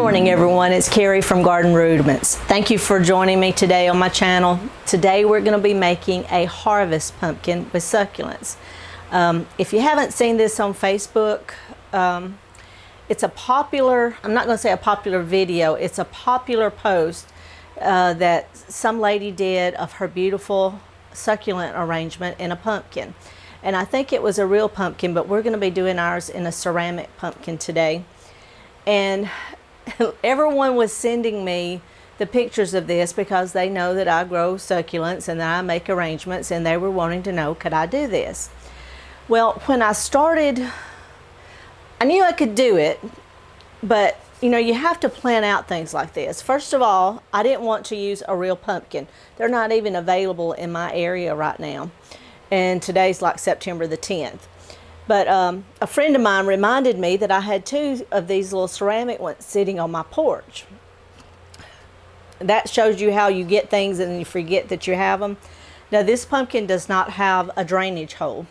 morning, everyone. It's Carrie from Garden Rudiments. Thank you for joining me today on my channel. Today we're going to be making a harvest pumpkin with succulents. If you haven't seen this on Facebook, it's a popular, I'm not going to say a popular video, it's a popular post that some lady did of her beautiful succulent arrangement in a pumpkin. And I think it was a real pumpkin, but we're going to be doing ours in a ceramic pumpkin today. And everyone was sending me the pictures of this because they know that I grow succulents and that I make arrangements, and they were wanting to know, could I do this? Well, when I started, I knew I could do it, but you know, you have to plan out things like this. First of all, I didn't want to use a real pumpkin. They're not even available in my area right now. And today's like September the 10th. But a friend of mine reminded me that I had two of these little ceramic ones sitting on my porch. That shows you how you get things and you forget that you have them. Now, this pumpkin does not have a drainage hole.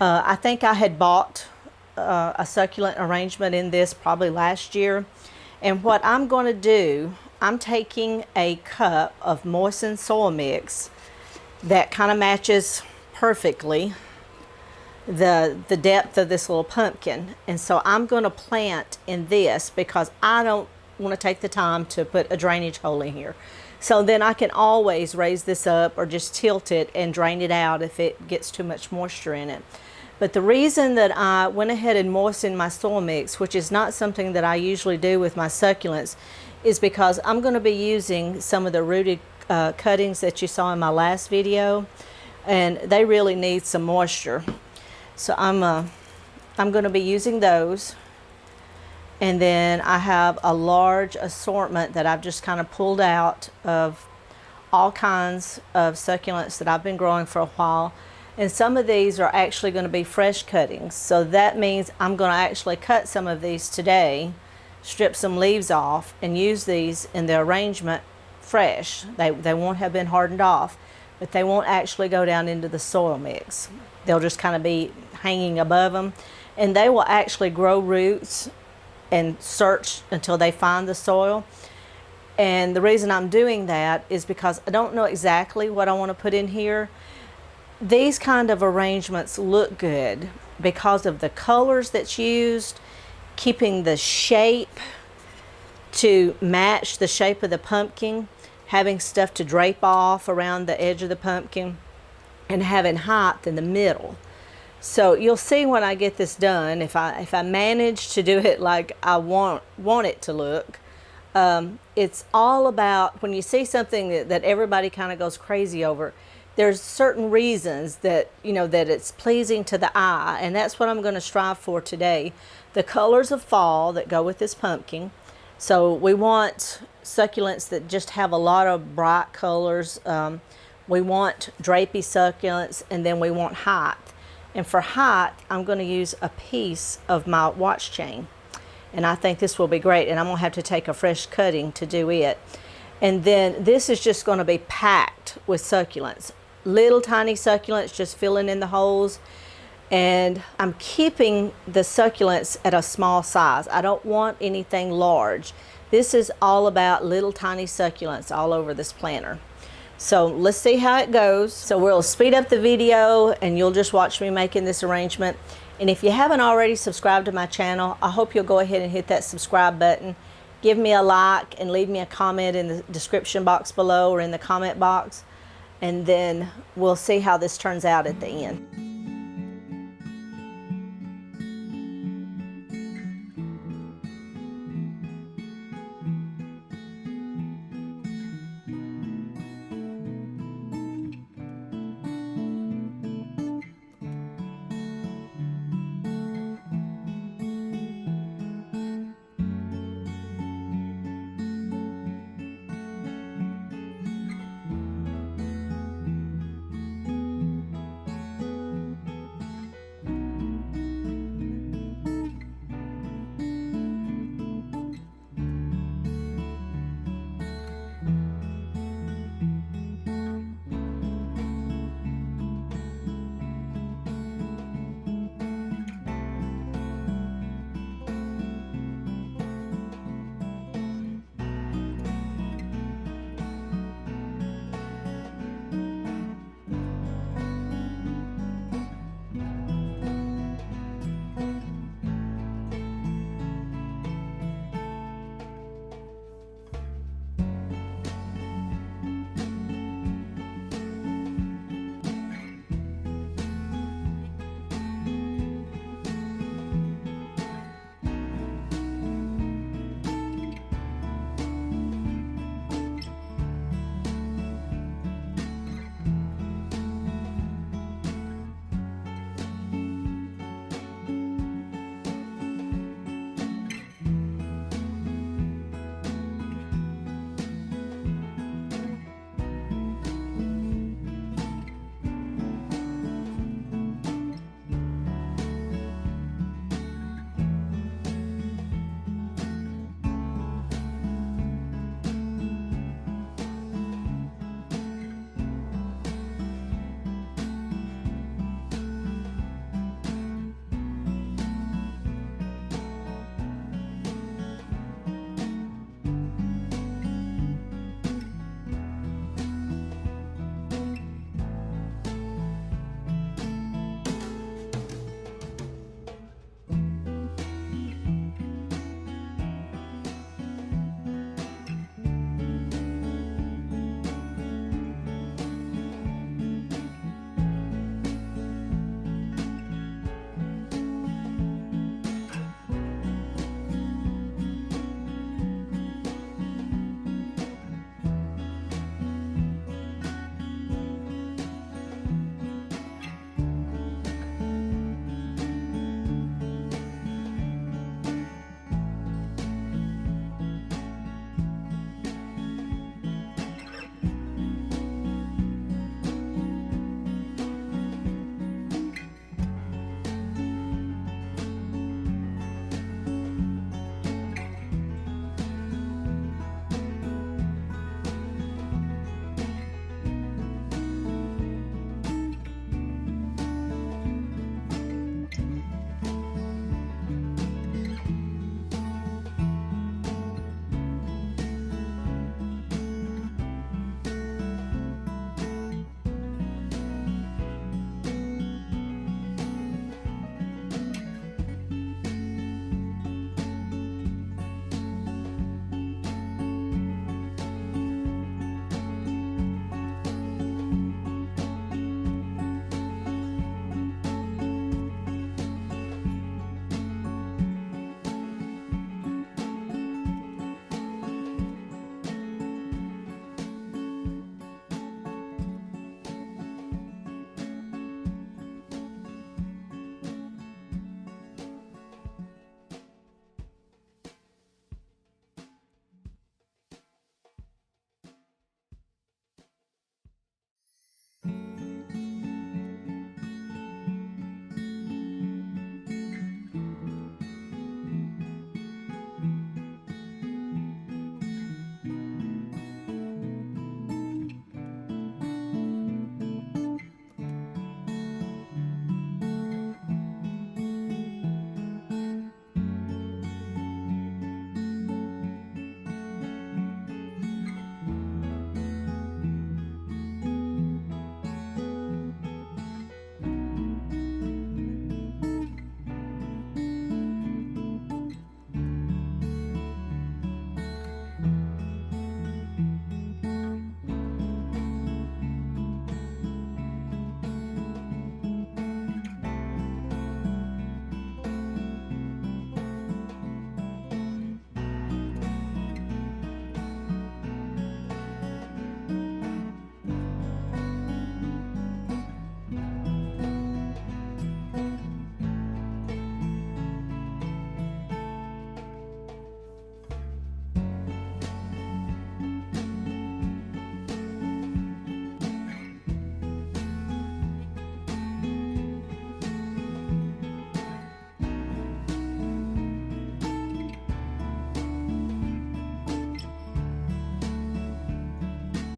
I think I had bought a succulent arrangement in this probably last year. And what I'm going to do, I'm taking a cup of moistened soil mix that kind of matches perfectly the depth of this little pumpkin, and so I'm going to plant in this because I don't want to take the time to put a drainage hole in here. So then I can always raise this up or just tilt it and drain it out if it gets too much moisture in it. But the reason that I went ahead and moistened my soil mix, which is not something that I usually do with my succulents, is because I'm going to be using some of the rooted cuttings that you saw in my last video, and they really need some moisture. So I'm going to be using those, and then I have a large assortment that I've just kind of pulled out of all kinds of succulents that I've been growing for a while, and some of these are actually going to be fresh cuttings. So that means I'm going to actually cut some of these today, strip some leaves off, and use these in the arrangement fresh. They won't have been hardened off, but they won't actually go down into the soil mix. They'll just kind of be hanging above them, and they will actually grow roots and search until they find the soil. And the reason I'm doing that is because I don't know exactly what I want to put in here. These kind of arrangements look good because of the colors that's used, keeping the shape to match the shape of the pumpkin, having stuff to drape off around the edge of the pumpkin, and having height in the middle. So you'll see when I get this done, if I manage to do it like I want it to look. It's all about, when you see something that everybody kind of goes crazy over, there's certain reasons that, you know, that it's pleasing to the eye, and that's what I'm going to strive for today. The colors of fall that go with this pumpkin. So we want succulents that just have a lot of bright colors. We want drapey succulents, and then we want height. And for height, I'm going to use a piece of my watch chain. And I think this will be great, and I'm going to have to take a fresh cutting to do it. And then this is just going to be packed with succulents. Little tiny succulents just filling in the holes. And I'm keeping the succulents at a small size. I don't want anything large. This is all about little tiny succulents all over this planter. So let's see how it goes. So we'll speed up the video and you'll just watch me making this arrangement. And if you haven't already subscribed to my channel, I hope you'll go ahead and hit that subscribe button. Give me a like and leave me a comment in the description box below or in the comment box. And then we'll see how this turns out at the end.